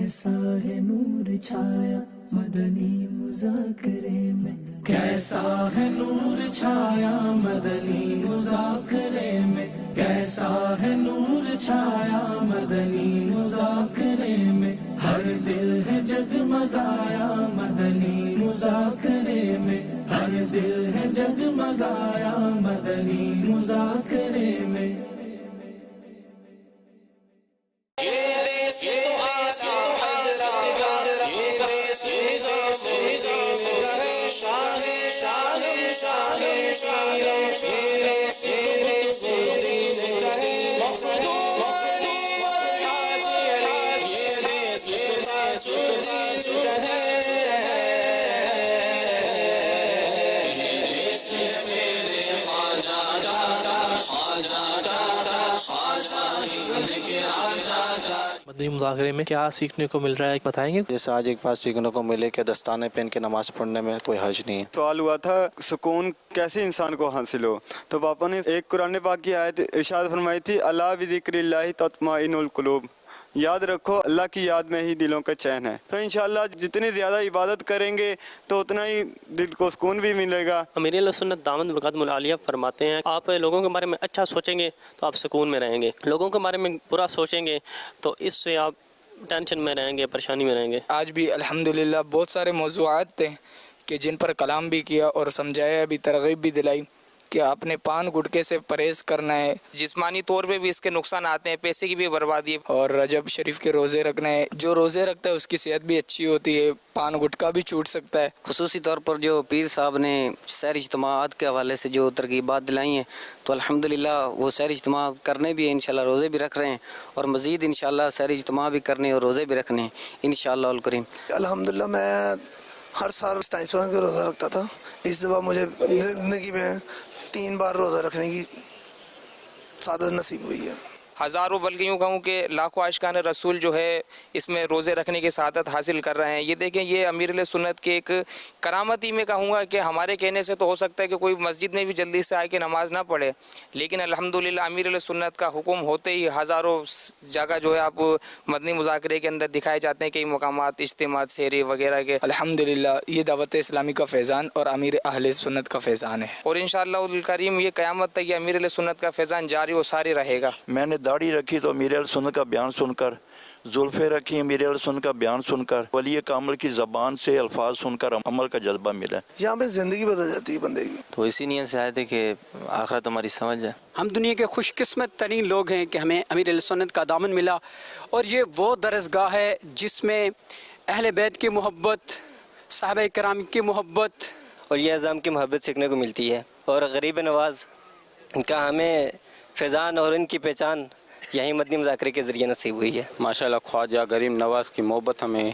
کیسا ہے نور چھایا مدنی مذاکرے میں، کیسا ہے نور چھایا مدنی مذاکرے میں، کیسا ہے نور چھایا مدنی مذاکرے میں، ہر دل ہے جگمگایا مدنی مذاکرے میں، ہر دل ہے جگمگایا مدنی مذاکرے میں۔ مدنی مذاکرے میں کیا سیکھنے کو مل رہا ہے بتائیں گے؟ جیسے آج ایک بات سیکھنے کو ملے کہ دستانے پہن کے نماز پڑھنے میں کوئی حرج نہیں ہے۔ سوال ہوا تھا سکون کیسے انسان کو حاصل ہو، تو پاپا نے ایک قرآن پاک کی آیت ارشاد فرمائی تھی، الا بذکر اللہ تطمئن القلوب، یاد رکھو اللہ کی یاد میں ہی دلوں کا چین ہے۔ تو انشاءاللہ جتنی زیادہ عبادت کریں گے تو اتنا ہی دل کو سکون بھی ملے گا۔ امیر اہل سنت دامت برکاتہم العالیہ فرماتے ہیں، آپ لوگوں کے بارے میں اچھا سوچیں گے تو آپ سکون میں رہیں گے، لوگوں کے بارے میں برا سوچیں گے تو اس سے آپ ٹینشن میں رہیں گے، پریشانی میں رہیں گے۔ آج بھی الحمدللہ بہت سارے موضوعات تھے کہ جن پر کلام بھی کیا اور سمجھایا بھی، ترغیب بھی دلائی کہ اپنے پان گٹکے سے پرہیز کرنا ہے، جسمانی طور پہ بھی اس کے نقصان آتے ہیں، پیسے کی بھی بربادی، اور رجب شریف کے روزے رکھنا ہے۔ جو روزے رکھتا ہے اس کی صحت بھی اچھی ہوتی ہے، پان گٹکا بھی چھوٹ سکتا ہے۔ خصوصی طور پر جو پیر صاحب نے سیر اجتماعات کے حوالے سے جو ترغیبات دلائی ہیں تو الحمدللہ وہ سیر اجتماع کرنے بھی ہیں، انشاءاللہ روزے بھی رکھ رہے ہیں اور مزید انشاءاللہ سیر اجتماع بھی کرنے اور روزے بھی رکھنے ہیں انشاءاللہ الکریم۔ الحمدللہ میں ہر سال 27 کا روزہ رکھتا تھا، اس دفعہ مجھے زندگی میں 3 بار روزہ رکھنے کی سعادت نصیب ہوئی ہے۔ ہزاروں بلکہ یوں کہوں کہ لاکھوں عاشقان رسول جو ہے اس میں روزے رکھنے کی سعادت حاصل کر رہے ہیں۔ یہ دیکھیں، یہ امیر علیہ سنت کے ایک کرامت ہی میں کہوں گا کہ ہمارے کہنے سے تو ہو سکتا ہے کہ کوئی مسجد میں بھی جلدی سے آ کے نماز نہ پڑھے، لیکن الحمدللہ امیر علیہ سنت کا حکم ہوتے ہی ہزاروں جگہ جو ہے آپ مدنی مذاکرے کے اندر دکھائے جاتے ہیں، کئی مقامات اجتماعات سیری وغیرہ کے۔ الحمدللہ یہ دعوت اسلامی کا فیضان اور امیر اہل سنت کا فیضان ہے، اور انشاءاللہ الکریم یہ قیامت تک یہ امیر علیہ سنت کا فیضان جاری و ساری رہے گا۔ میں نے داڑھی رکھی تو امیر اہل سنت کا بیان سن کر، زلفیں رکھی امیر اہل سنت کا بیان سن کر، ولی کامل کی زبان سے الفاظ سن کر عمل کا جذبہ ملا۔ یہاں پہ زندگی بدل جاتی ہے بندے کی۔ تو اسی نیت سے آئے تھے کہ آخرت ہماری سمجھ جائے۔ ہم دنیا کے خوش قسمت ترین لوگ ہیں کہ ہمیں امیر علیہ سنت کا دامن ملا، اور یہ وہ درسگاہ ہے جس میں اہل بیت کی محبت، صحابہ کرام کی محبت اور یہ اعظام کی محبت سیکھنے کو ملتی ہے، اور غریب نواز کا ہمیں فیضان اور ان کی پہچان یہیں مدنی مذاکرے کے ذریعے نصیب ہوئی ہے۔ ماشاءاللہ خواجہ غریب نواز کی محبت ہمیں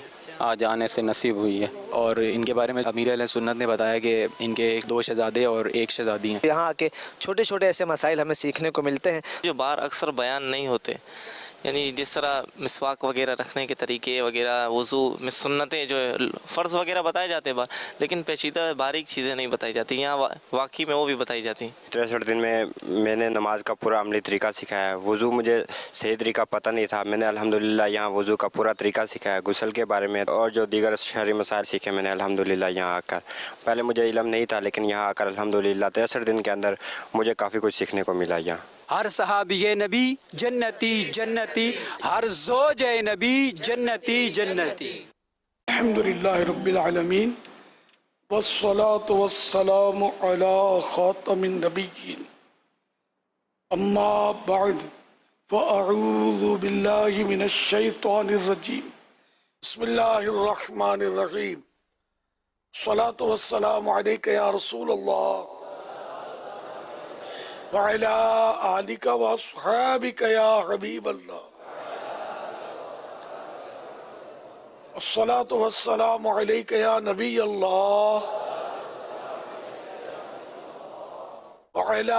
آج آنے سے نصیب ہوئی ہے، اور ان کے بارے میں امیر اہل سنت نے بتایا کہ ان کے 2 شہزادے اور 1 شہزادی ہیں۔ یہاں آ کے چھوٹے چھوٹے ایسے مسائل ہمیں سیکھنے کو ملتے ہیں جو بار اکثر بیان نہیں ہوتے، یعنی جس طرح مسواک وغیرہ رکھنے کے طریقے وغیرہ، وضو میں سنتیں جو فرض وغیرہ بتائے جاتے ہیں لیکن پیچیدہ باریک چیزیں نہیں بتائی جاتی، یہاں واقعی میں وہ بھی بتائی جاتی ہیں۔ 63 دن میں نے نماز کا پورا عملی طریقہ سکھایا ہے۔ وضو مجھے صحیح طریقہ پتہ نہیں تھا، میں نے الحمدللہ یہاں وضو کا پورا طریقہ سکھایا، غسل کے بارے میں اور جو دیگر شرعی مسائل سیکھے میں نے الحمدللہ یہاں آ کر۔ پہلے مجھے علم نہیں تھا، لیکن یہاں آ کر الحمدللہ 63 دن کے اندر مجھے کافی کچھ سیکھنے کو ملا یہاں۔ ہر صحابی نبی جنتی جنتی، ہر زوج نبی جنتی جنتی۔ الحمدللہ رب العالمین والصلاة والسلام علی خاتم النبیین، اما بعد فاعوذ باللہ من الشیطان الرجیم، بسم اللہ الرحمن الرحیم، الصلاة والسلام علیک یا رسول اللہ وعلی آلک واصحابک یا حبیب اللہ، الصلاة والسلام علیک یا نبی اللہ وعلی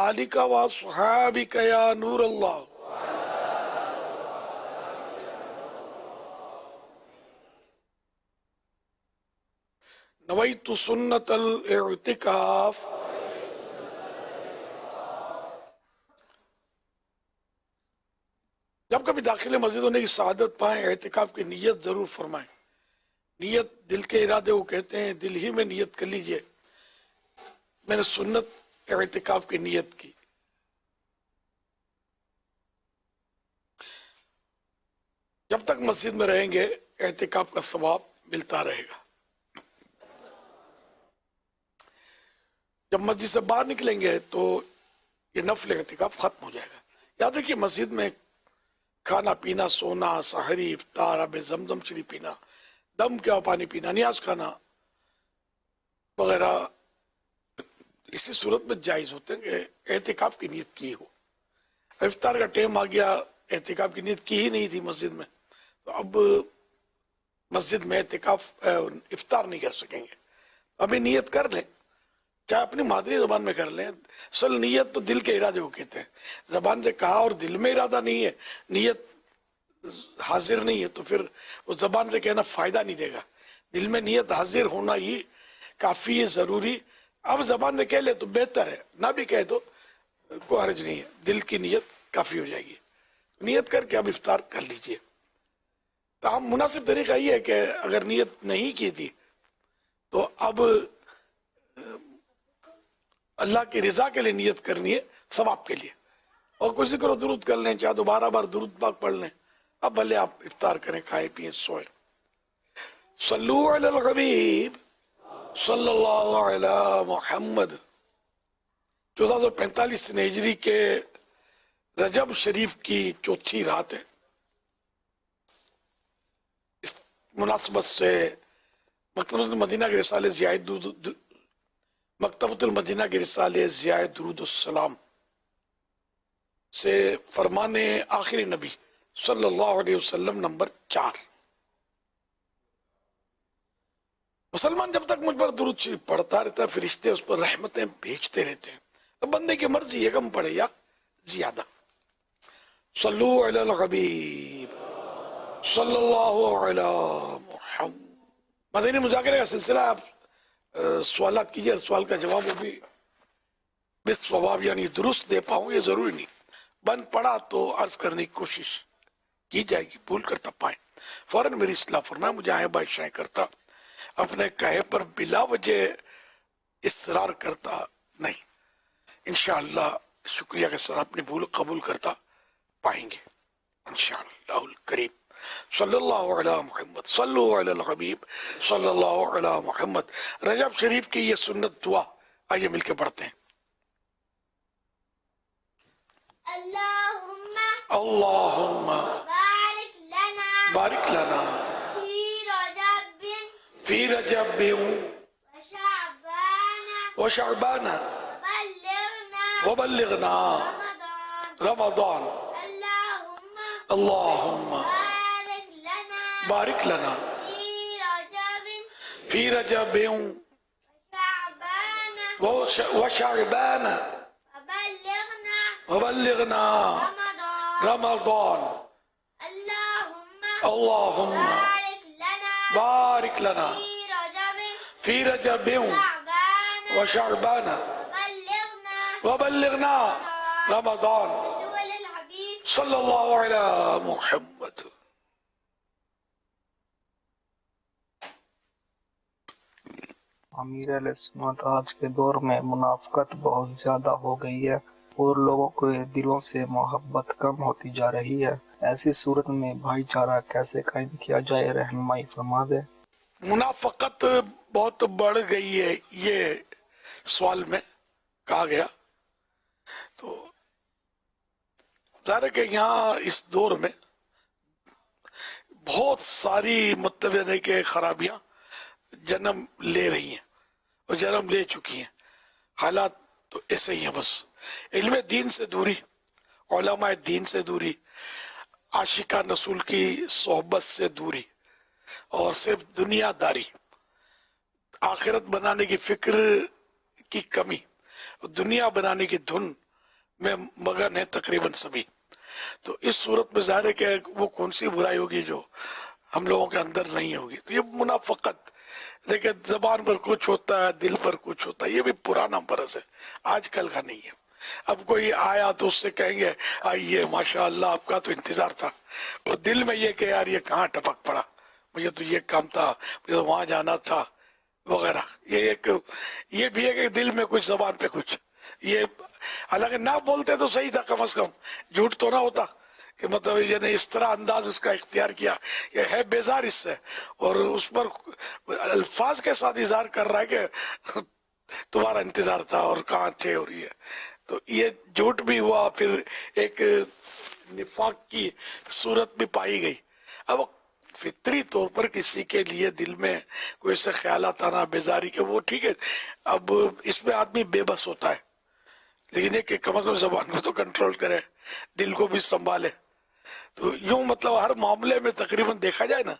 آلک واصحابک یا نور اللہ۔ نویت سنت الاعتکاف، جب کبھی بھی داخل مسجد ہونے کی سعادت پائیں اعتکاف کی نیت ضرور فرمائیں. نیت دل کے ارادے وہ کہتے ہیں دل ہی میں نیت کر لیجئے. میں نے سنت اعتکاف کی نیت کی. جب تک مسجد میں رہیں گے اعتکاف کا ثواب ملتا رہے گا. جب مسجد سے باہر نکلیں گے تو یہ نفل اعتکاف ختم ہو جائے گا. یاد ہے کہ مسجد میں کھانا پینا، سونا، سحری، افطار، آب زمزم شریف پینا، دم کیا پانی پینا، نیاز کھانا وغیرہ اسی صورت میں جائز ہوتے ہیں کہ اعتکاف کی نیت کی ہو. افطار کا ٹائم آ گیا، اعتکاف کی نیت کی ہی نہیں تھی مسجد میں، تو اب مسجد میں اعتکاف افطار نہیں کر سکیں گے. ابھی نیت کر لیں، چاہے اپنی مادری زبان میں کر لیں. اصل نیت تو دل کے ارادے کو کہتے ہیں. زبان سے کہا اور دل میں ارادہ نہیں ہے، نیت حاضر نہیں ہے، تو پھر وہ زبان سے کہنا فائدہ نہیں دے گا. دل میں نیت حاضر ہونا ہی کافی ہے، ضروری. اب زبان سے کہہ لے تو بہتر ہے، نہ بھی کہے تو کوئی حرج نہیں ہے. دل کی نیت کافی ہو جائے گی. نیت کر کے اب افطار کر لیجئے. تاہم مناسب طریقہ یہ ہے کہ اگر نیت نہیں کی تھی تو اب اللہ کی رضا کے لیے نیت کرنی ہے، ثواب کے لیے. اور کوئی ذکر و درود کر لیں، چاہے دوبارہ بار درود پاک پڑھ لیں. اب بھلے آپ افطار کریں، کھائیں پیئیں، سوئیں. صلو علی الحبیب صلی اللہ علی محمد. 1445 ہجری کے رجب شریف کی چوتھی رات ہے. اس مناسبت سے مکتبۃ المدینہ کے رسالے ضیاء درود السلام سے فرمان آخری نبی صلی اللہ علیہ وسلم نمبر 4. مسلمان جب تک مجھ پر درود شریف پڑھتا رہتا ہے، فرشتے اس پر رحمتیں بھیجتے رہتے ہیں. اب بندے کی مرضی ہے کم پڑھے یا زیادہ. صلو علی الحبیب صلی اللہ علی محمد. مدنی مذاکرے کا سلسلہ. آپ سوالات کیجئے، سوال کا جواب وہ بھی بالصواب یعنی درست دے پاؤں یہ ضروری نہیں. بن پڑا تو عرض کرنے کی کوشش کی جائے گی، بھول کرتا پائیں فوراً میری اصلاح فرمائیں. مجھے آئے بات شائع کرتا، اپنے کہے پر بلا وجہ اصرار کرتا نہیں. انشاءاللہ شکریہ کے ساتھ اپنی بھول قبول کرتا پائیں گے انشاءاللہ الکریم. صلی اللہ علی محمد صلو علی الحبیب صلی اللہ علی محمد. رجب شریف کی یہ سنت دعا آئیے مل کے پڑھتے ہیں. اللہم بارک لنا فی رجب و شعبان وبلغنا رمضان. اللہم بارک لنا فی رجب و شعبان وبلغنا رمضان. اللہم بارک لنا فی رجب و شعبان وبلغنا رمضان. صلی اللہ علی محمد. امیر علیہ سنت آج کے دور میں منافقت بہت زیادہ ہو گئی ہے اور لوگوں کے دلوں سے محبت کم ہوتی جا رہی ہے. ایسی صورت میں بھائی چارہ کیسے قائم کیا جائے، رہنمائی فرما دے. منافقت بہت بڑھ گئی ہے، یہ سوال میں کہا گیا. تو ظاہر ہے کہ یہاں اس دور میں بہت ساری متبع کے خرابیاں جنم لے رہی ہیں اور جنم لے چکی ہیں. حالات تو ایسے ہی ہیں. بس علم دین سے دوری، علماء دین سے دوری، عاشقان رسول کی صحبت سے دوری، اور صرف دنیا داری، آخرت بنانے کی فکر کی کمی، دنیا بنانے کی دھن میں مگن ہے تقریباً سبھی. تو اس صورت میں ظاہر ہے کہ وہ کون سی برائی ہوگی جو ہم لوگوں کے اندر نہیں ہوگی. تو یہ منافقت، لیکن زبان پر کچھ ہوتا ہے، دل پر کچھ ہوتا ہے، یہ بھی پرانا مرض ہے، آج کل کا نہیں ہے. اب کوئی آیا تو اس سے کہیں گے آئیے ماشاءاللہ آپ کا تو انتظار تھا، اور دل میں یہ کہ یار یہ کہاں ٹپک پڑا، مجھے تو یہ کام تھا، مجھے تو وہاں جانا تھا وغیرہ. یہ بھی ہے کہ دل میں کچھ، زبان پہ کچھ. یہ حالانکہ نہ بولتے تو صحیح تھا، کم از کم جھوٹ تو نہ ہوتا کہ مطلب یہ اس طرح انداز اس کا اختیار کیا، یہ ہے بیزار اس سے، اور اس پر الفاظ کے ساتھ اظہار کر رہا ہے کہ تمہارا انتظار تھا اور کہاں تھے، اور یہ تو یہ جھوٹ بھی ہوا، پھر ایک نفاق کی صورت بھی پائی گئی. اب فطری طور پر کسی کے لیے دل میں کوئی ایسے خیالات آنا، بیزاری کے، وہ ٹھیک ہے، اب اس میں آدمی بے بس ہوتا ہے، لیکن یہ کہ کم از کم زبان کو تو کنٹرول کرے، دل کو بھی سنبھالے. تو یوں مطلب ہر معاملے میں تقریباً دیکھا جائے نا،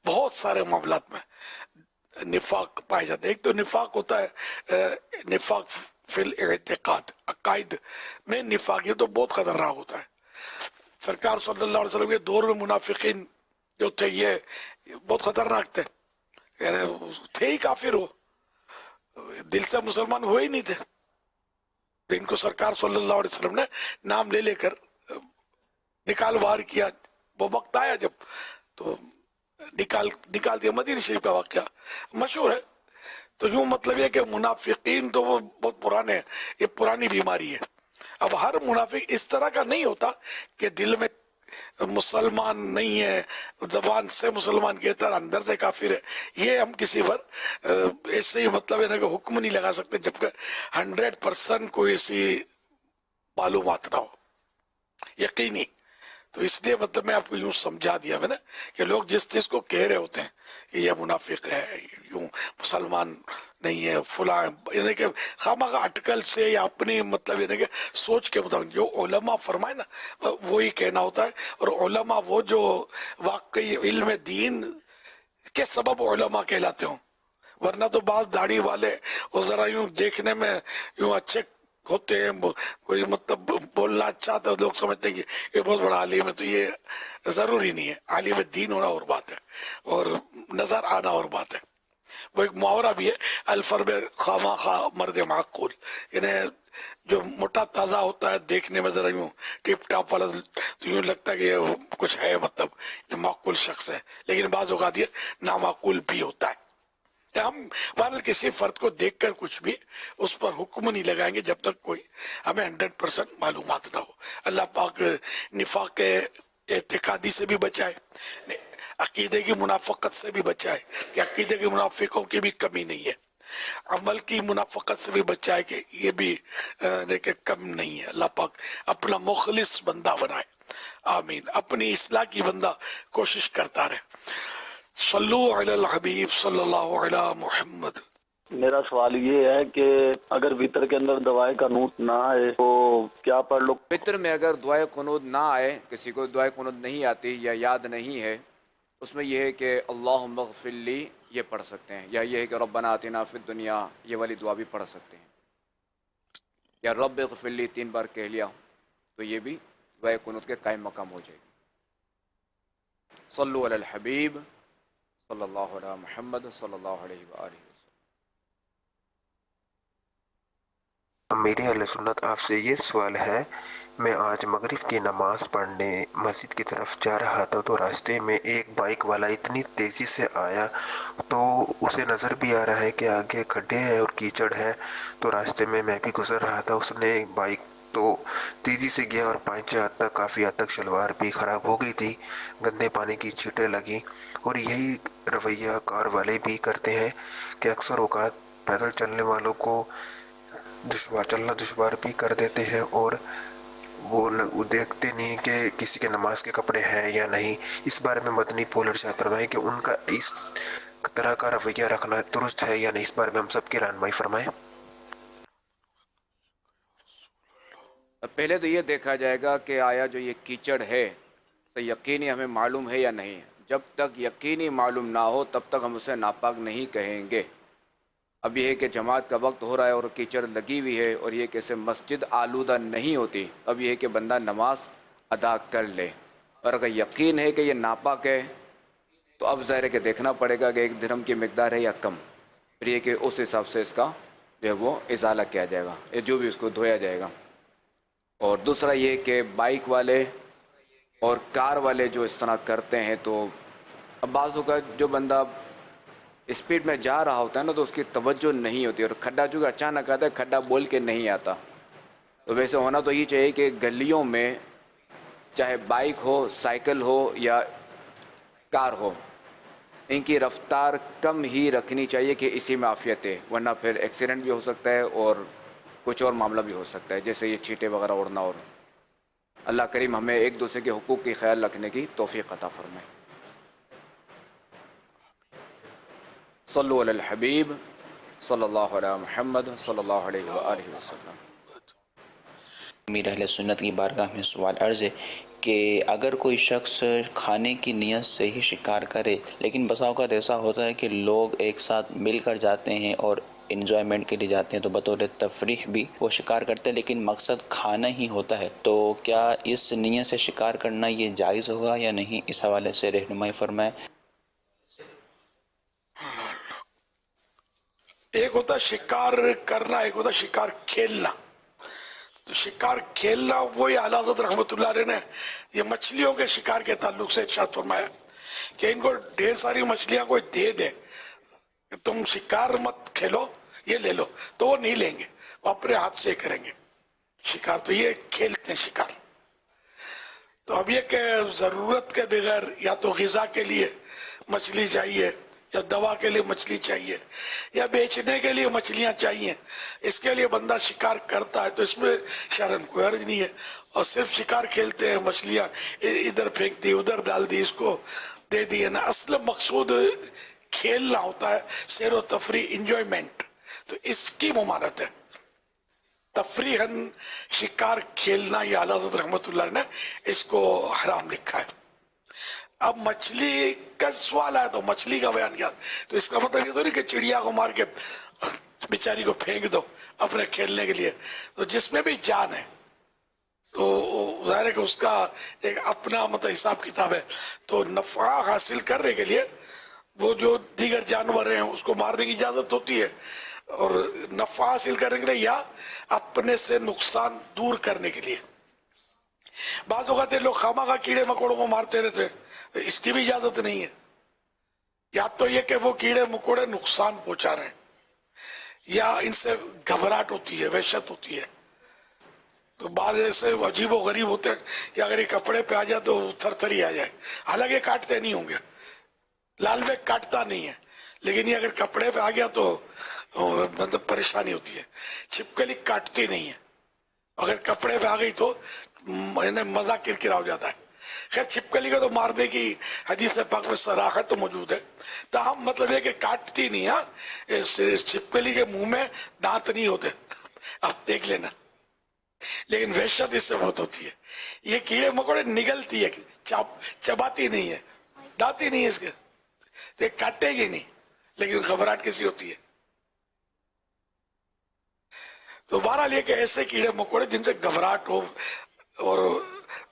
بہت سارے معاملات میں نفاق پائے جاتے ہیں. ایک تو نفاق ہوتا ہے نفاق فی الاعتقاد، عقائد میں نفاق، یہ تو بہت خطرناک ہوتا ہے. سرکار صلی اللہ علیہ وسلم کے دور میں منافقین جو تھے یہ بہت خطرناک تھے، یعنی تھے ہی کافر، ہو دل سے مسلمان ہوئے ہی نہیں تھے. ان کو سرکار صلی اللہ علیہ وسلم نے نام لے کر نکال باہر کیا. وہ وقت آیا جب تو نکال دیا. مدینہ شریف کا واقعہ مشہور ہے. تو یوں مطلب یہ کہ منافقین تو وہ بہت پرانے ہیں، یہ پرانی بیماری ہے. اب ہر منافق اس طرح کا نہیں ہوتا کہ دل میں مسلمان نہیں ہے، زبان سے مسلمان کہتا ہے، اندر سے کافر ہے. یہ ہم کسی پر ایسے ہی مطلب ہے نا کہ حکم نہیں لگا سکتے جب کہ 100% کوئی ایسی معلومات نہ ہو یقینی. تو اس لیے مطلب میں آپ کو یوں سمجھا دیا میں نے کہ لوگ جس چیز کو کہہ رہے ہوتے ہیں کہ یہ منافق ہے، یوں مسلمان نہیں ہے، فلاں، یعنی کہ خواہ اٹکل سے یا اپنی مطلب یعنی کہ سوچ کے مطابق جو علماء فرمائے نا وہی کہنا ہوتا ہے. اور علماء وہ جو واقعی علم دین کے سبب علماء کہلاتے ہوں، ورنہ تو بعض داڑھی والے وہ ذرا یوں دیکھنے میں یوں اچھے ہوتے ہیں، کوئی مطلب بولنا اچھا تھا، لوگ سمجھتے ہیں کہ یہ بہت بڑا عالم ہے. تو یہ ضروری نہیں ہے. عالم دین ہونا اور بات ہے، اور نظر آنا اور بات ہے. وہ ایک محاورہ بھی ہے، الفرب خواہ خواہ مرد معقول، یعنی جو موٹا تازہ ہوتا ہے دیکھنے میں ذرا یوں ٹپ ٹاپ والا تو یوں لگتا ہے کہ یہ کچھ ہے، مطلب یہ معقول شخص ہے، لیکن بعض اوقات یہ نامعقول بھی ہوتا ہے. ہم بہرحال کسی فرد کو دیکھ کر کچھ بھی اس پر حکم نہیں لگائیں گے جب تک کوئی ہمیں 100% معلومات نہ ہو. اللہ پاک نفاق کے اعتقادی سے بھی بچائے، عقیدے کی منافقت سے بھی بچائے کہ عقیدے کے منافقوں کی بھی کمی نہیں ہے، عمل کی منافقت سے بھی بچائے کہ یہ بھی دیکھیں کم نہیں ہے. اللہ پاک اپنا مخلص بندہ بنائے، آمین. اپنی اصلاح کی بندہ کوشش کرتا رہے. صلو علی الحبیب صلی اللہ علی محمد. میرا سوال یہ ہے کہ اگر وطر کے اندر دعائے قنوت نہ آئے تو کیا پڑھ لو؟ وطر میں اگر دعائے قنوت نہ آئے، کسی کو دعائے قنوت نہیں آتی یا یاد نہیں ہے، اس میں یہ ہے کہ اللہم اغفر لی یہ پڑھ سکتے ہیں، یا یہ ہے کہ ربنا آتنا فی الدنیا یہ والی دعا بھی پڑھ سکتے ہیں، یا رب اغفر لی 3 بار کہہ لیا تو یہ بھی دعائے قنوت کے قائم مقام ہو جائے گی. صلو علی الحبیب صلی اللہ علیہ محمد صلی اللہ علیہ وآلہ وسلم. میرے اہل سنت آپ سے یہ سوال ہے، میں آج مغرب کی نماز پڑھنے مسجد کی طرف جا رہا تھا تو راستے میں ایک بائک والا اتنی تیزی سے آیا تو اسے نظر بھی آ رہا ہے کہ آگے کھڈے ہیں اور کیچڑ ہے، تو راستے میں بھی گزر رہا تھا. اس نے بائک تو تیزی سے گیا اور پائنچے کافی حد تک شلوار بھی خراب ہو گئی تھی، گندے پانی کی چھینٹیں لگی. اور یہی رویہ کار والے بھی کرتے ہیں کہ اکثر اوقات پیدل چلنے والوں کو چلنا دشوار بھی کر دیتے ہیں، اور وہ دیکھتے نہیں کہ کسی کے نماز کے کپڑے ہیں یا نہیں. اس بارے میں مدنی پھول ارشاد فرمائیں کہ ان کا اس طرح کا رویہ رکھنا درست ہے یا نہیں، اس بارے میں ہم سب کی رہنمائی فرمائیں. پہلے تو یہ دیکھا جائے گا کہ آیا جو یہ کیچڑ ہے تو یقینی ہمیں معلوم ہے یا نہیں. جب تک یقینی معلوم نہ ہو تب تک ہم اسے ناپاک نہیں کہیں گے. اب یہ ہے کہ جماعت کا وقت ہو رہا ہے اور کیچڑ لگی ہوئی ہے اور یہ کیسے مسجد آلودہ نہیں ہوتی، اب یہ ہے کہ بندہ نماز ادا کر لے. اور اگر یقین ہے کہ یہ ناپاک ہے تو اب ظاہر ہے کہ دیکھنا پڑے گا کہ 1 درہم کی مقدار ہے یا کم، پھر یہ کہ اس حساب سے اس کا جو ہے وہ ازالہ کیا جائے گا، جو بھی اس کو دھویا جائے گا. اور دوسرا یہ کہ بائک والے اور کار والے جو اس طرح کرتے ہیں تو اب بعض اوقات جو بندہ اسپیڈ میں جا رہا ہوتا ہے نا تو اس کی توجہ نہیں ہوتی، اور کھڈا جو کہ اچانک آتا ہے کھڈا بول کے نہیں آتا. تو ویسے ہونا تو یہ چاہیے کہ گلیوں میں چاہے بائک ہو، سائیکل ہو یا کار ہو، ان کی رفتار کم ہی رکھنی چاہیے کہ اسی میں عافیت ہے، ورنہ پھر ایکسیڈنٹ بھی ہو سکتا ہے اور کچھ اور معاملہ بھی ہو سکتا ہے، جیسے یہ چیٹے وغیرہ اڑنا. اور اللہ کریم ہمیں ایک دوسرے کے حقوق کی خیال رکھنے کی توفیق عطا فرمائے. صلو علی الحبیب صلی اللہ علیہ محمد صلی اللہ علیہ وآلہ وسلم. امیر اہل سنت کی بارگاہ میں سوال عرض ہے کہ اگر کوئی شخص کھانے کی نیت سے ہی شکار کرے، لیکن بسا اوقات ایسا ہوتا ہے کہ لوگ ایک ساتھ مل کر جاتے ہیں اور انجوائمنٹ کے لیے جاتے ہیں تو بطور تفریح بھی وہ شکار کرتے ہیں، لیکن مقصد کھانا ہی ہوتا ہے، تو کیا اس نیت سے شکار کرنا یہ جائز ہوگا یا نہیں؟ اس حوالے سے رہنمائی فرمائیں. ایک ہوتا شکار کرنا، ایک ہوتا شکار کھیلنا. تو شکار کھیلنا وہی اعلیٰ حضرت رحمۃ اللہ علیہ نے یہ مچھلیوں کے شکار کے تعلق سے ارشاد فرمایا کہ ان کو ڈھیر ساری مچھلیاں کوئی دے دے کہ تم شکار مت کھیلو، یہ لے لو، تو وہ نہیں لیں گے، وہ اپنے ہاتھ سے کریں گے شکار. تو یہ کھیلتے ہیں شکار. تو اب یہ کہ ضرورت کے بغیر یا تو غذا کے لیے مچھلی چاہیے یا دوا کے لیے مچھلی چاہیے یا بیچنے کے لیے مچھلیاں چاہیے، اس کے لیے بندہ شکار کرتا ہے تو اس میں شرم کوئی حرج نہیں ہے. اور صرف شکار کھیلتے ہیں، مچھلیاں ادھر پھینک دی ادھر ڈال دی، اس کو دے دی ہے نا. اصل مقصود کھیلنا ہوتا ہے، سیر و تفریح، انجوائمنٹ. تو اس کی ممانعت ہے تفریحاً شکار کھیلنا، یہ اعلیٰ حضرت رحمۃ اللہ نے اس کو حرام لکھا ہے. اب مچھلی کا سوال آیا تو مچھلی کا بیان کیا، تو اس کا مطلب یہ تو نہیں کہ چڑیا کو مار کے بیچاری کو پھینک دو اپنے کھیلنے کے لیے. تو جس میں بھی جان ہے تو ظاہر ہے کہ اس کا ایک اپنا مطلب حساب کتاب ہے. تو نفع حاصل کرنے کے لیے وہ جو دیگر جانور ہیں اس کو مارنے کی اجازت ہوتی ہے، اور نفع حاصل کرنے کے لیے یا اپنے سے نقصان دور کرنے کے لیے. بعض اوقات لوگ خواہ کیڑے مکوڑوں کو مارتے رہتے ہیں، اس کی بھی اجازت نہیں ہے. یا تو یہ کہ وہ کیڑے مکوڑے نقصان پہنچا رہے ہیں یا ان سے گھبراہٹ ہوتی ہے، وحشت ہوتی ہے. تو بعض ایسے عجیب و غریب ہوتے ہیں کہ اگر یہ کپڑے پہ آ جائے تو تھر تھری آ جائے. حالانکہ یہ کاٹتے نہیں ہوں گے، لال بیگ کاٹتا نہیں ہے، لیکن یہ اگر کپڑے پہ آ گیا تو مطلب پریشانی ہوتی ہے. چھپکلی کاٹتی نہیں ہے، اگر کپڑے پہ آ گئی تو مزہ کرکرا ہو جاتا ہے. خیر چھپکلی کو تو مارنے کی حدیث پاک میں صراحت تو موجود ہے، تاہم مطلب یہ کہ کاٹتی نہیں. ہاں چھپکلی کے منہ میں دانت نہیں ہوتے، آپ دیکھ لینا، لیکن وحشت اس سے بہت ہوتی ہے. یہ کیڑے مکوڑے نگلتی ہے، چباتی نہیں ہے، دانتی نہیں ہے اس کے، یہ کاٹے گی نہیں، لیکن گھبراہٹ کیسی ہوتی ہے. تو بہرحال یہ کہ ایسے کیڑے مکوڑے جن سے گھبراہٹ ہو اور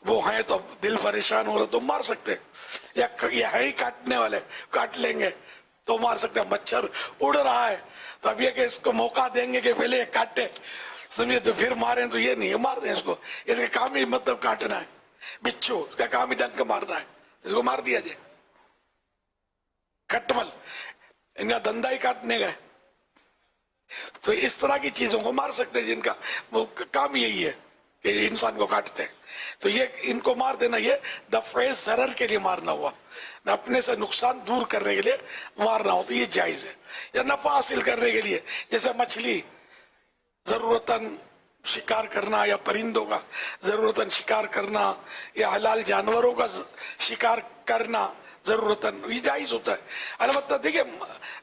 وہ ہیں تو دل پریشان ہو رہا تو مار سکتے ہیں، یا یہ ہے ہی کاٹنے والے کاٹ لیں گے تو مار سکتے ہیں. مچھر اڑ رہا ہے تو اب یہ کہ اس کو موقع دیں گے کہ پہلے یہ کاٹے، سمجھے، تو پھر ماریں تو یہ نہیں ہے، مار دیں اس کو. اس کا کام ہی مطلب کاٹنا ہے. بچھو اس کا کام ہی ڈنک مارنا ہے، اس کو مار دیا جائے. کھٹمل ان کا دندہ ہی کاٹنے کا ہے. تو اس طرح کی چیزوں کو مار سکتے ہیں جن کا وہ کام یہی ہے کہ انسان کو کاٹتے ہیں. تو یہ ان کو مار دینا یہ دفع ضرر کے لیے مارنا ہوا، نہ اپنے سے نقصان دور کرنے کے لیے مارنا ہو تو یہ جائز ہے. یا نفع حاصل کرنے کے لیے جیسے مچھلی ضرورتاً شکار کرنا یا پرندوں کا ضرورتاً شکار کرنا یا حلال جانوروں کا شکار کرنا ضرورتاً، یہ جائز ہوتا ہے. البتہ دیکھیں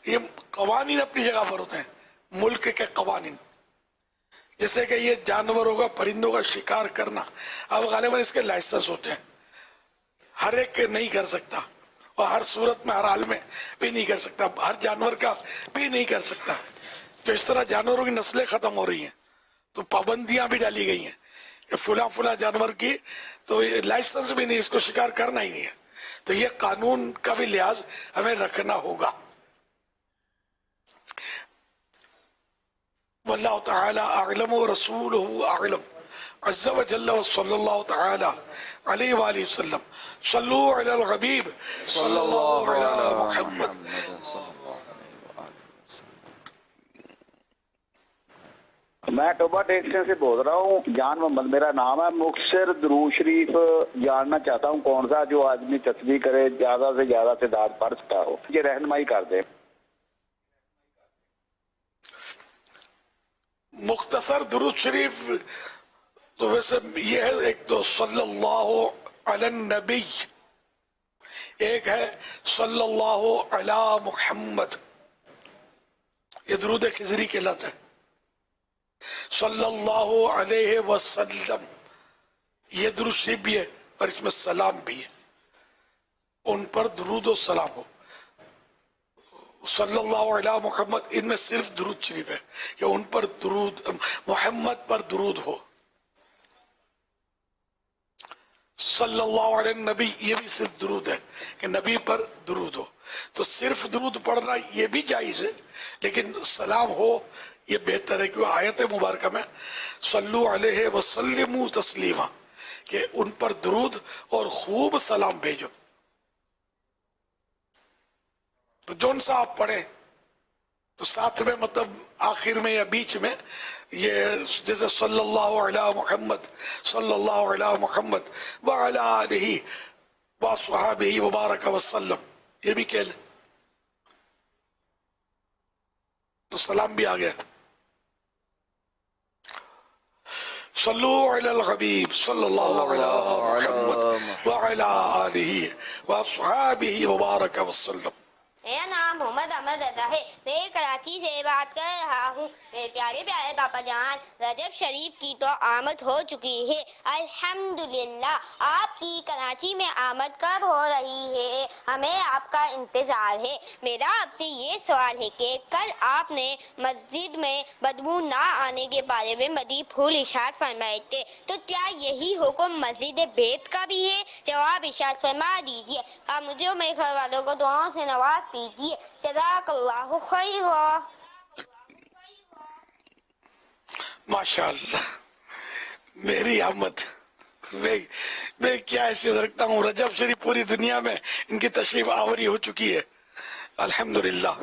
یہ قوانین اپنی جگہ پر ہوتے ہیں، ملک کے قوانین، جیسے کہ یہ جانوروں کا پرندوں کا شکار کرنا اب غالباً اس کے لائسنس ہوتے ہیں، ہر ایک نہیں کر سکتا اور ہر صورت میں ہر حال میں بھی نہیں کر سکتا، ہر جانور کا بھی نہیں کر سکتا. تو اس طرح جانوروں کی نسلیں ختم ہو رہی ہیں تو پابندیاں بھی ڈالی گئی ہیں کہ فلاں جانور کی تو لائسنس بھی نہیں، اس کو شکار کرنا ہی نہیں ہے. تو یہ قانون کا بھی لحاظ ہمیں رکھنا ہوگا. واللہ تعالی اعلم و رسولہ اعلم. عز و جل و صلی اللہ تعالی علیہ وآلہ وسلم صلو علی الحبیب صلی اللہ علی محمد. میں ٹوبا ٹیکسن سے بول رہا ہوں. جان محمد میرا نام ہے. مختصر درود شریف جاننا چاہتا ہوں کون سا جو آدمی تسبیح کرے زیادہ سے زیادہ تعداد پڑھ سکتا ہو. یہ رہنمائی کر دیں. مختصر درود شریف تو ویسے یہ ہے، ایک تو صلی اللہ علی النبی، ایک ہے صلی اللہ علی محمد. یہ درود خضری کہلاتا ہے. صلی اللہ علیہ وسلم یہ درود شریف بھی ہے اور اس میں سلام بھی ہے. ان پر درود و سلام ہو. صلی اللہ علیہ محمد ان میں صرف درود شریف ہے کہ ان پر درود، محمد پر درود ہو. صلی اللہ علیہ نبی یہ بھی صرف درود ہے کہ نبی پر درود ہو. تو صرف درود پڑھنا یہ بھی جائز ہے، لیکن سلام ہو یہ بہتر ہے. کہ آیت مبارکہ میں صلو علیہ وسلموا تسلیما کہ ان پر درود اور خوب سلام بھیجو. تو جون سا آپ پڑھیں تو ساتھ میں مطلب آخر میں یا بیچ میں یہ جیسے صلی اللہ علیہ محمد صلی اللہ علیہ محمد وعلی آلہ وصحبہ وبارک وسلم یہ بھی کہہ لیں تو سلام بھی آ گیا. صلو علی الحبیب صلی اللہ علیہ محمد وعلی آلہ وصحبہ وبارک وسلم. میرا نام محمد احمد رضا ہے. میں کراچی سے بات کر رہا ہوں. میرے پیارے پیارے پاپا جان، رجب شریف کی تو آمد ہو چکی ہے الحمدللہ. آپ کی کراچی میں آمد کب ہو رہی ہے؟ ہمیں آپ کا انتظار ہے. میرا آپ سے یہ سوال ہے کہ کل آپ نے مسجد میں بدبو نہ آنے کے بارے میں مدیح پھول ارشاد فرمائے تھے، تو کیا یہی حکم مسجد بیت کا بھی ہے؟ جواب ارشاد فرما دیجیے. آپ مجھے اور میرے گھر والوں کو دعاؤں سے نواز دیجیے. جزاک اللہ خیر. ماشاءاللہ میری آمد میں کیا حیثیت رکھتا ہوں. رجب شریف پوری دنیا میں ان کی تشریف آوری ہو چکی ہے الحمدللہ.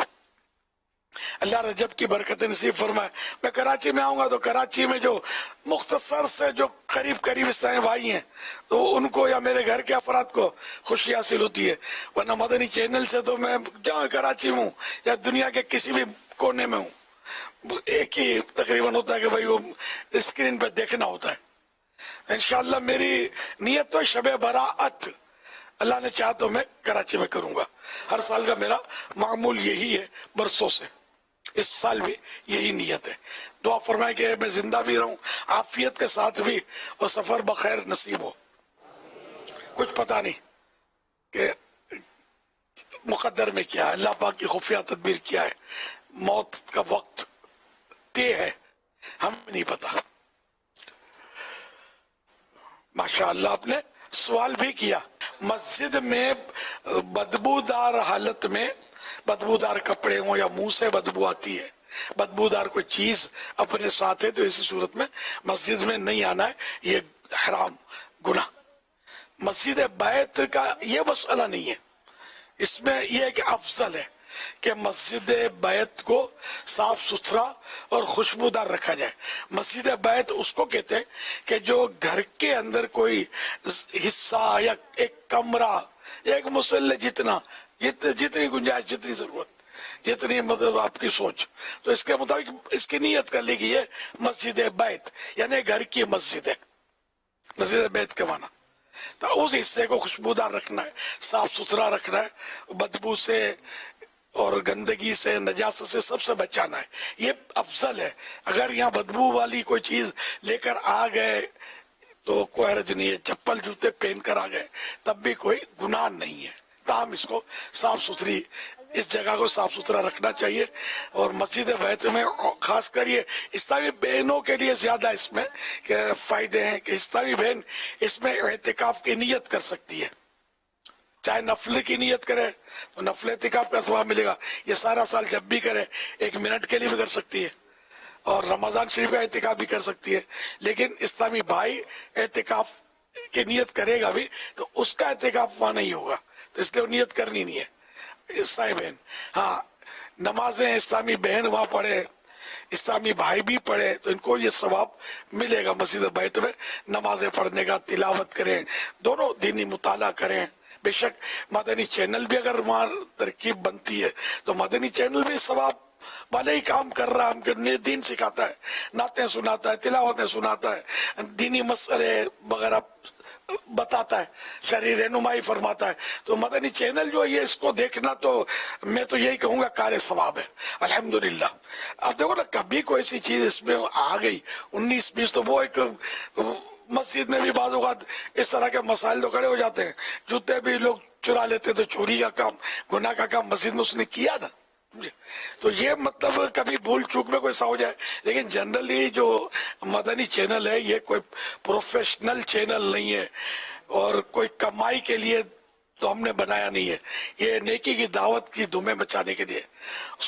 اللہ رجب کی برکت نصیب فرمائے. میں کراچی میں آؤں گا تو کراچی میں جو مختصر سے جو قریب عیسائی بھائی ہیں تو ان کو یا میرے گھر کے افراد کو خوشی حاصل ہوتی ہے. ورنہ مدنی چینل سے تو میں جہاں کراچی میں ہوں یا دنیا کے کسی بھی کونے میں ہوں ایک ہی تقریباً ہوتا ہے کہ بھائی وہ اسکرین پہ دیکھنا ہوتا ہے. انشاءاللہ میری نیت تو شب براعت اللہ نے چاہا تو میں کراچی میں کروں گا. ہر سال کا میرا معمول یہی ہے برسوں سے. اس سال بھی یہی نیت ہے. دعا فرمائے کہ میں زندہ بھی رہوں عافیت کے ساتھ بھی اور سفر بخیر نصیب ہو. کچھ پتہ نہیں کہ مقدر میں کیا ہے، اللہ پاک کی خفیہ تدبیر کیا ہے. موت کا وقت طے ہے، ہم نہیں پتا. ماشاءاللہ آپ نے سوال بھی کیا. مسجد میں بدبودار حالت میں بدبودار کپڑے ہوں یا منہ سے بدبو آتی ہے، بدبودار کوئی چیز اپنے ساتھ ہے تو اسی صورت میں مسجد میں نہیں آنا ہے. یہ حرام گناہ. مسجد بیت کا یہ مسئلہ نہیں ہے. اس میں یہ ہے کہ افضل ہے کہ مسجد بیت کو صاف ستھرا اور خوشبودار رکھا جائے. مسجد بیت اس کو کہتے ہیں کہ جو گھر کے اندر کوئی حصہ یا ایک کمرہ ایک مسلح جتنی گنجائش، جتنی ضرورت، جتنی مطلب آپ کی سوچ، تو اس کے مطابق اس کی نیت کر لی گئی ہے مسجد بیت، یعنی گھر کی مسجد ہے. مسجد بیت کا معنی تو اس حصے کو خوشبودار رکھنا ہے، صاف ستھرا رکھنا ہے، بدبو سے اور گندگی سے نجاست سے سب سے بچانا ہے. یہ افضل ہے. اگر یہاں بدبو والی کوئی چیز لے کر آ گئے تو کوئی حرج نہیں ہے، چپل جوتے پہن کر آ گئے تب بھی کوئی گناہ نہیں ہے. تاہم اس کو صاف ستھری، اس جگہ کو صاف ستھرا رکھنا چاہیے. اور مسجد بیت میں خاص کر یہ اسلامی بہنوں کے لیے زیادہ اس میں فائدے ہیں کہ اسلامی بہن اس میں اعتکاف کی نیت کر سکتی ہے. چاہے نفل کی نیت کرے تو نفل اعتکاف کا ثواب ملے گا. یہ سارا سال جب بھی کرے 1 منٹ کے لیے بھی کر سکتی ہے. اور رمضان شریف کا اعتکاف بھی کر سکتی ہے، لیکن اسلامی بھائی اعتکاف کی نیت کرے گا بھی تو اس کا اعتکاف وہاں نہیں ہوگا، تو اس لیے وہ نیت کرنی نہیں ہے اسلامی بہن۔ ہاں نمازیں اسلامی بہن وہاں پڑھے، اسلامی بھائی بھی پڑھے تو ان کو یہ ثواب ملے گا مسجد بیت میں نمازیں پڑھنے کا، تلاوت کریں، دونوں دینی مطالعہ کریں۔ بے شک مدنی چینل بھی اگر وہاں ترکیب بنتی ہے تو مدنی چینل بھی ثواب والے ہی کام کر رہا ہے، ہم کے دین سکھاتا ہے، نعتیں سناتا ہے، تلاوتیں سناتا ہے، دینی مسئلے وغیرہ بتاتا ہے، شرعی رہنمائی فرماتا ہے۔ تو مدنی چینل جو ہے اس کو دیکھنا تو میں تو یہی کہوں گا کار ثواب ہے الحمدللہ۔ اب دیکھو نا کبھی کوئی ایسی چیز اس میں آ گئی 19-20 تو وہ ایک مسجد میں بھی بعض اوقات اس طرح کے مسائل تو کھڑے ہو جاتے ہیں، جوتے بھی لوگ چرا لیتے تو چوری کا کام، گناہ کا کام مسجد میں اس نے کیا نا۔ تو یہ مطلب کبھی بھول چوک میں کوئی ایسا ہو جائے، لیکن جنرلی جو مدنی چینل ہے یہ کوئی پروفیشنل چینل نہیں ہے اور کوئی کمائی کے لیے تو ہم نے بنایا نہیں ہے، یہ نیکی کی دعوت کی دھومیں مچانے کے لیے،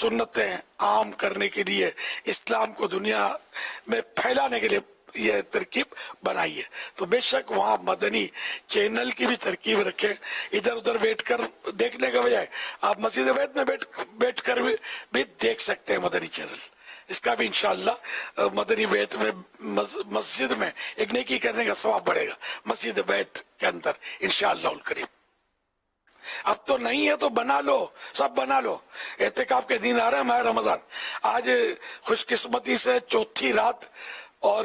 سنتیں عام کرنے کے لیے، اسلام کو دنیا میں پھیلانے کے لیے یہ ترکیب بنائی ہے۔ تو بے شک وہاں مدنی چینل کی بھی ترکیب رکھیں، ادھر ادھر بیٹھ کر دیکھنے کا بجائے آپ مسجد بیت میں بیٹھ کر بھی دیکھ سکتے ہیں مدنی چینل۔ اس کا بھی انشاءاللہ مدنی بیت میں مسجد میں ایک نیکی کرنے کا ثواب بڑھے گا مسجد بیت کے اندر انشاءاللہ الکریم۔ اب تو نہیں ہے تو بنا لو، سب بنا لو۔ اعتکاف کے دن آ رہے ہیں ماہ رمضان، آج خوش قسمتی سے چوتھی رات اور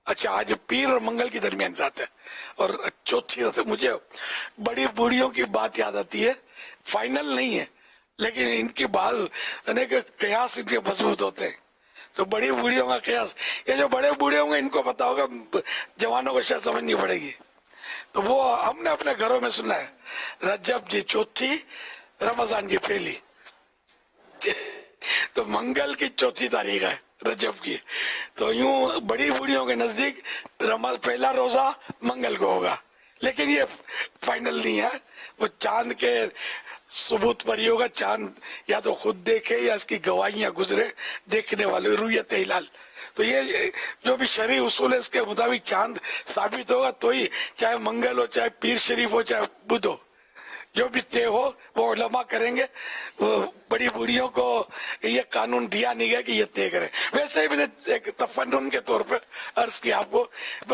اچھا آج پیر اور منگل کی درمیان رات ہے اور چوتھی رات۔ مجھے بڑی بوڑھیوں کی بات یاد آتی ہے، فائنل نہیں ہے لیکن ان کی بعض قیاس ان کے مضبوط ہوتے ہیں، تو بڑی بوڑھیوں کا قیاس، یہ جو بڑے بوڑھے ہوں گے ان کو پتا ہوگا، جوانوں کو شاید سمجھ نہیں پڑے گی۔ تو وہ ہم نے اپنے گھروں میں سنا ہے، رجب جی چوتھی، رمضان کی پہلی، تو منگل کی چوتھی تاریخ ہے رجب کی، تو یوں بڑی بوڑھیوں کے نزدیک پہلا روزہ منگل کو ہوگا، لیکن یہ فائنل نہیں ہے، وہ چاند کے ثبوت پر ہی ہوگا، چاند یا تو خود دیکھے یا اس کی گواہیاں گزرے دیکھنے والے، رؤیت ہلال۔ تو یہ جو بھی شرعی اصول ہے اس کے مطابق چاند ثابت ہوگا تو ہی، چاہے منگل ہو، چاہے پیر شریف ہو، چاہے بدھ ہو، جو بھی طے ہو وہ علماء کریں گے۔ وہ بڑی بوڑھیوں کو یہ قانون دیا نہیں گیا کہ یہ طے کریں۔ ویسے ہی میں نے ایک تفنن کے طور پر عرض کیا آپ کو،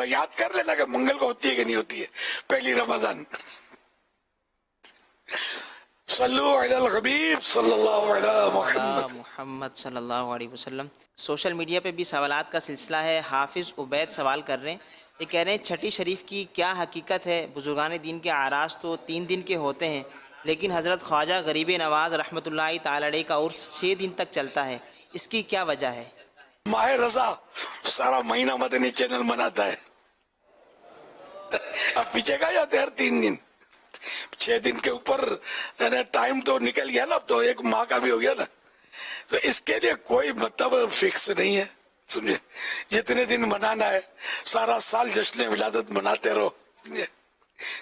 یاد کر لینا کہ منگل کو ہوتی ہے کہ نہیں ہوتی ہے پہلی رمضان۔ صلو علی الحبیب صلی اللہ علیہ محمد صلی اللہ علیہ وسلم۔ سوشل میڈیا پہ بھی سوالات کا سلسلہ ہے۔ حافظ عبید سوال کر رہے ہیں، یہ کہہ رہے ہیں چھٹی شریف کی کیا حقیقت ہے؟ بزرگان دین کے اعراض تو 3 دن کے ہوتے ہیں، لیکن حضرت خواجہ غریب نواز رحمۃ اللہ تعالی علیہ کا عرس 6 دن تک چلتا ہے، اس کی کیا وجہ ہے؟ ماہ رضا سارا مہینہ مدنی چینل مناتا ہے، اب پیچھے کا جاتے ہر 3 دن، 6 دن کے اوپر ٹائم تو نکل گیا نا، اب تو 1 ماہ کا بھی ہو گیا نا، تو اس کے لیے کوئی مطلب فکس نہیں ہے، سمجھے؟ جتنے دن منانا ہے سارا سال جشن ولادت مناتے رہو،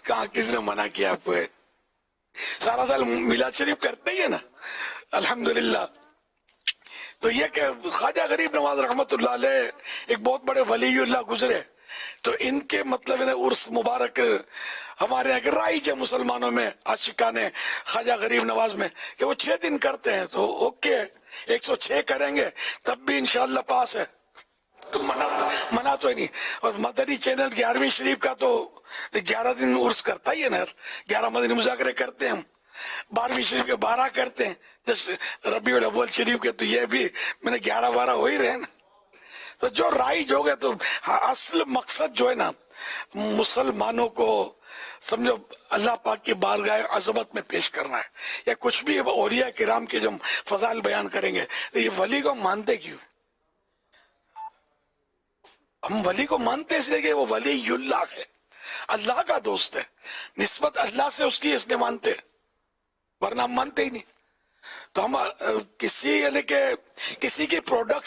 کہاں کس نے منع کیا آپ کو؟ سارا سال میلاد شریف کرتے ہی ہے نا الحمدللہ۔ تو یہ کہ خواجہ غریب نواز رحمت اللہ علیہ ایک بہت بڑے ولی اللہ گزرے، تو ان کے مطلب عرس مبارک ہمارے ایک رائج ہے مسلمانوں میں، عاشقان خواجہ غریب نواز میں، کہ وہ 6 دن کرتے ہیں، تو اوکے 106 کریں گے تب بھی انشاءاللہ پاس ہے، تو منع تو ہی نہیں۔ اور مدنی چینل 11ویں شریف کا تو 11 دن عرس کرتا ہی ہے نا، 11 مدنی مذاکرے کرتے ہیں ہم، 12ویں شریف کے 12 کرتے ہیں، جس ربیع الاول شریف کے تو یہ بھی میں نے 11-12 ہو ہی رہے نا۔ تو جو رائج ہو گئے، تو اصل مقصد جو ہے نا مسلمانوں کو سمجھو اللہ پاک کی بارگاہ عظمت میں پیش کرنا ہے، یا کچھ بھی اولیاء کرام کے جو فضائل بیان کریں گے، تو یہ ولی کو مانتے کیوں؟ ہم ولی کو مانتے اس لیے کہ وہ ولی اللہ ہے، اللہ کا دوست ہے، نسبت اللہ سے اس کی اس لیے مانتے، ورنہ ہم مانتے ہی نہیں۔ تو ہم کسی یعنی کہ کسی کی پروڈکٹ